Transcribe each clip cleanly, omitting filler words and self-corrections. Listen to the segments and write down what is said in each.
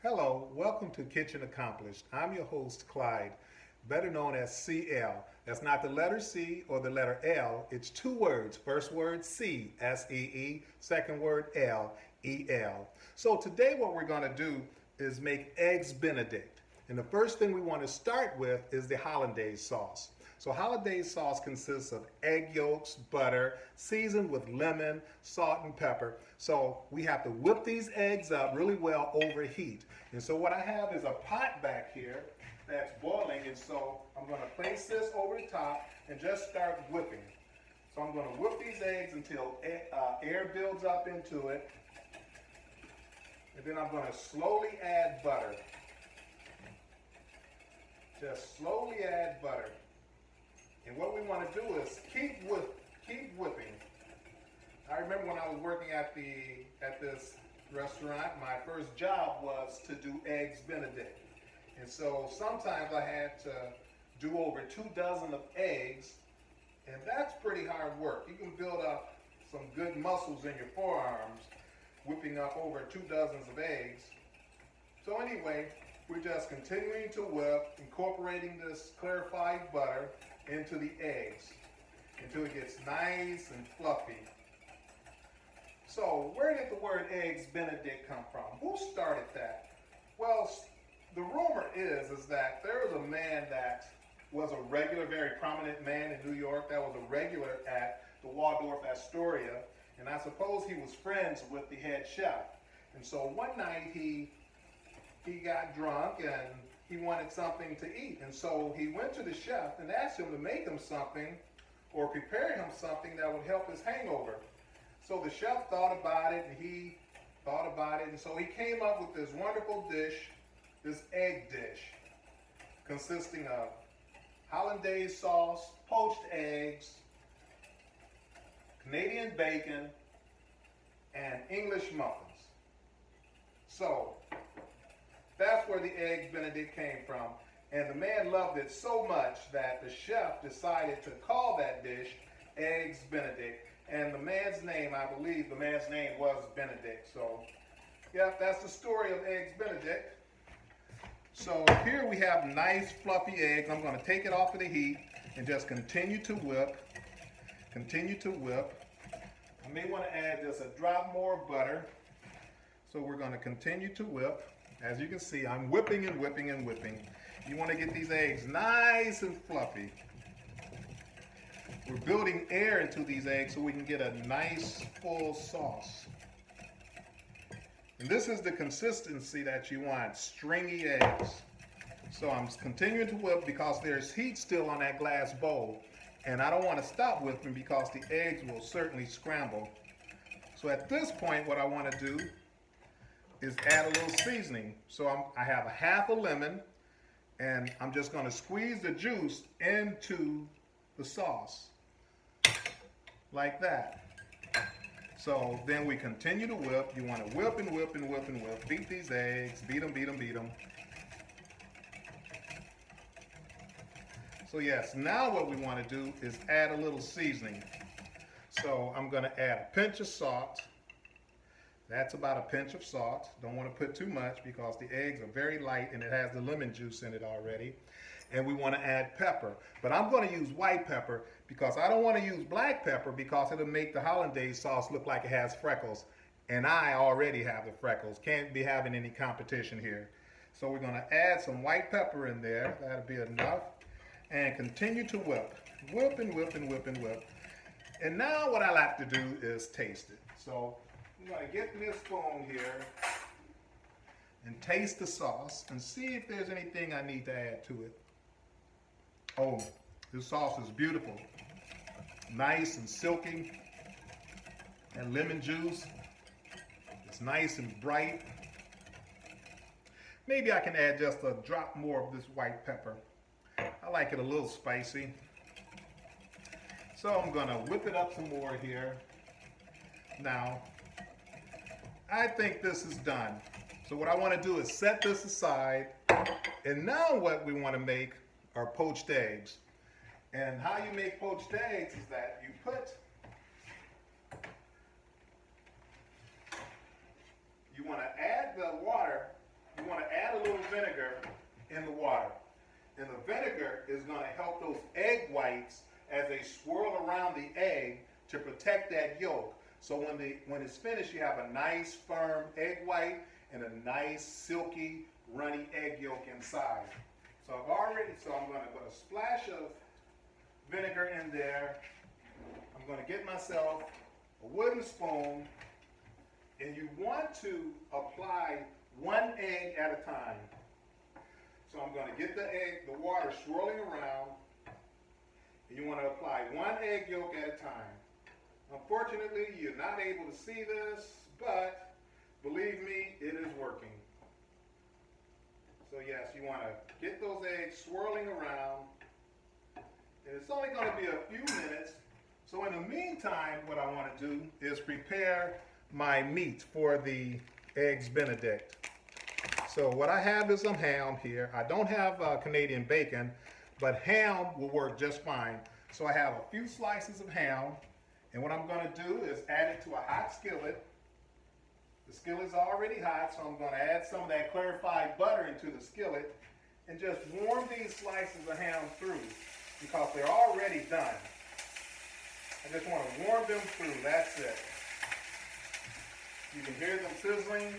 Hello, welcome to Kitchen Accomplished. I'm your host, Clyde, better known as CL. That's not the letter C or the letter L. It's two words. First word C, S-E-E. Second word L, E-L. So today what we're going to do is make eggs Benedict. And the first thing we want to start with is the hollandaise sauce. So hollandaise sauce consists of egg yolks, butter, seasoned with lemon, salt, and pepper. So we have to whip these eggs up really well over heat. And so what I have is a pot back here that's boiling. And so I'm going to place this over the top and just start whipping. So I'm going to whip these eggs until air builds up into it. And then I'm going to slowly add butter. Just slowly add butter. And what we want to do is keep whipping. I remember when I was working at this restaurant, my first job was to do eggs Benedict. And so sometimes I had to do over 24 of eggs, and that's pretty hard work. You can build up some good muscles in your forearms whipping up over 24 of eggs. So anyway, we're just continuing to whip, incorporating this clarified butter into the eggs until it gets nice and fluffy. So where did the word eggs Benedict come from? Who started that? Well, the rumor is that there was a man that was a regular, very prominent man in New York that was a regular at the Waldorf Astoria, and I suppose he was friends with the head chef. And so one night he got drunk and he wanted something to eat. And so he went to the chef and asked him to make him something or prepare him something that would help his hangover. So the chef thought about it and he thought about it. And so he came up with this wonderful dish, this egg dish, consisting of hollandaise sauce, poached eggs, Canadian bacon, and English muffins. So that's where the eggs Benedict came from. And the man loved it so much that the chef decided to call that dish eggs Benedict. And the man's name, I believe the man's name was Benedict. So, yeah, that's the story of eggs Benedict. So here we have nice fluffy eggs. I'm going to take it off of the heat and just continue to whip. Continue to whip. I may want to add just a drop more of butter. So we're going to continue to whip. As you can see, I'm whipping and whipping and whipping. You want to get these eggs nice and fluffy. We're building air into these eggs so we can get a nice full sauce. And this is the consistency that you want, stringy eggs. So I'm continuing to whip because there's heat still on that glass bowl. And I don't want to stop whipping because the eggs will certainly scramble. So at this point, what I want to do is add a little seasoning. So I have a half a lemon, and I'm just going to squeeze the juice into the sauce, like that. So then we continue to whip. You want to whip and whip and whip and whip. Beat these eggs, beat them, beat them, beat them. So yes, now what we want to do is add a little seasoning. So I'm going to add a pinch of salt. That's about a pinch of salt. Don't want to put too much because the eggs are very light and it has the lemon juice in it already. And we want to add pepper. But I'm going to use white pepper because I don't want to use black pepper because it'll make the hollandaise sauce look like it has freckles. And I already have the freckles. Can't be having any competition here. So we're going to add some white pepper in there. That'll be enough. And continue to whip. Whip and whip and whip and whip. And now what I like to do is taste it. So I'm going to get me a spoon here and taste the sauce and see if there's anything I need to add to it. Oh, this sauce is beautiful. Nice and silky. And lemon juice. It's nice and bright. Maybe I can add just a drop more of this white pepper. I like it a little spicy. So I'm going to whip it up some more here. Now, I think this is done. So what I want to do is set this aside. And now what we want to make are poached eggs. And how you make poached eggs is that you want to add the water, you want add a little vinegar in the water. And the vinegar is going to help those egg whites as they swirl around the egg to protect that yolk. So when it's finished, you have a nice firm egg white and a nice silky runny egg yolk inside. So I'm going to put a splash of vinegar in there. I'm going to get myself a wooden spoon, and you want to apply one egg at a time. So I'm going to get the water swirling around, and you want to apply one egg yolk at a time. Unfortunately, you're not able to see this, but believe me, it is working. So yes, you want to get those eggs swirling around, and it's only going to be a few minutes. So in the meantime, what I want to do is prepare my meat for the eggs Benedict. So what I have is some ham here. I don't have Canadian bacon, but ham will work just fine. So I have a few slices of ham, and what I'm going to do is add it to a hot skillet. The skillet's already hot, so I'm going to add some of that clarified butter into the skillet and just warm these slices of ham through because they're already done. I just want to warm them through, that's it. You can hear them sizzling.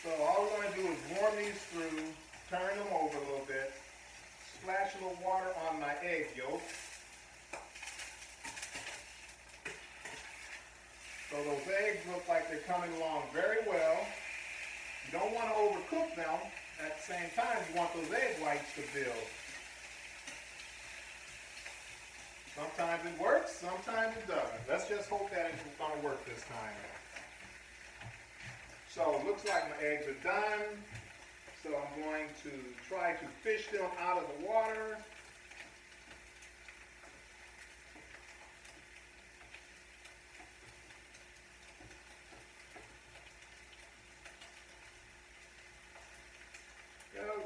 So all we're going to do is warm these through, turn them over a little bit, splash a little water on my egg yolk. So those eggs look like they're coming along very well. You don't want to overcook them. At the same time, you want those egg whites to build. Sometimes it works, sometimes it doesn't. Let's just hope that it's going to work this time. So it looks like my eggs are done. So I'm going to try to fish them out of the water.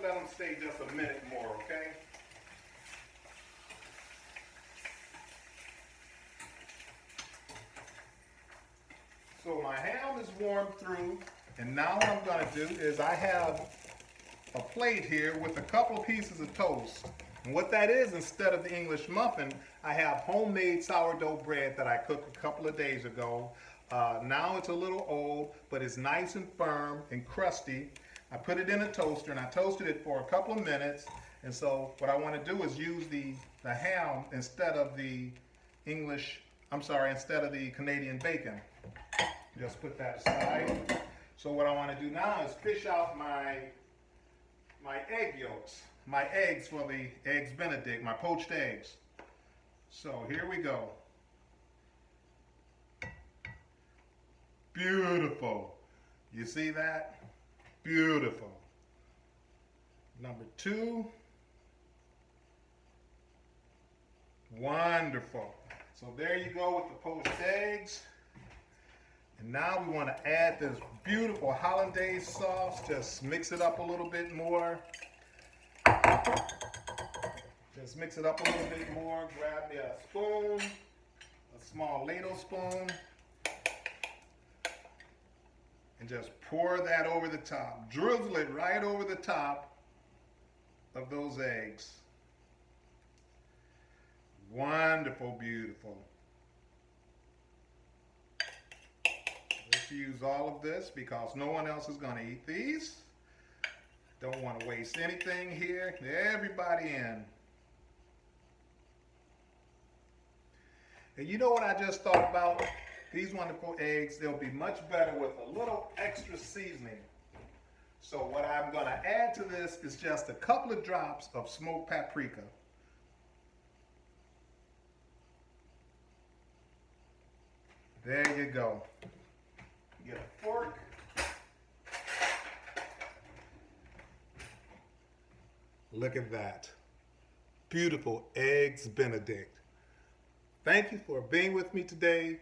Let them stay just a minute more, okay? So my ham is warmed through, and now what I'm going to do is I have a plate here with a couple of pieces of toast. And what that is, instead of the English muffin, I have homemade sourdough bread that I cooked a couple of days ago. Now it's a little old, but it's nice and firm and crusty. I put it in a toaster and I toasted it for a couple of minutes. And so what I want to do is use the ham instead of the instead of the Canadian bacon. Just put that aside. So what I want to do now is fish out my egg yolks, my eggs for the eggs Benedict, my poached eggs. So here we go. Beautiful. You see that? Beautiful. Number 2. Wonderful. So there you go with the poached eggs. And now we want to add this beautiful hollandaise sauce. Just mix it up a little bit more. Just mix it up a little bit more. Grab me a spoon, a small ladle spoon. And just pour that over the top. Drizzle it right over the top of those eggs. Wonderful, beautiful. Let's use all of this because no one else is going to eat these. Don't want to waste anything here. Everybody in. And you know what I just thought about? These wonderful eggs, they'll be much better with a little extra seasoning. So what I'm going to add to this is just a couple of drops of smoked paprika. There you go. Get a fork. Look at that. Beautiful eggs Benedict. Thank you for being with me today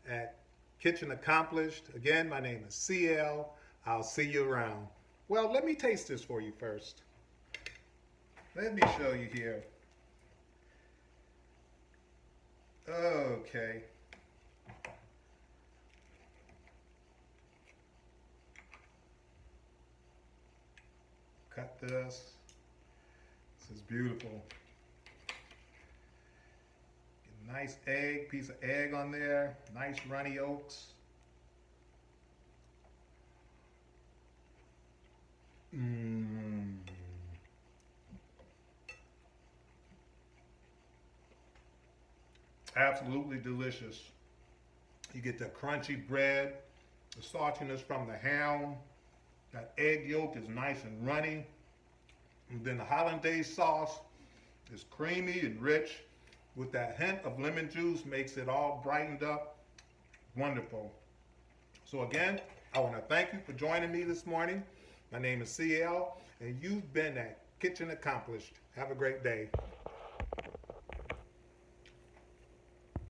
at Kitchen Accomplished. Again, my name is CL. I'll see you around. Well, let me taste this for you first. Let me show you here. Okay. Cut this. This is beautiful. Get a nice egg, piece of egg on there. Nice runny yolks. Mmm. Absolutely delicious. You get the crunchy bread, the saltiness from the ham. That egg yolk is nice and runny. And then the hollandaise sauce is creamy and rich with that hint of lemon juice, makes it all brightened up. Wonderful. So again, I want to thank you for joining me this morning. My name is CL, and you've been at Kitchen Accomplished. Have a great day.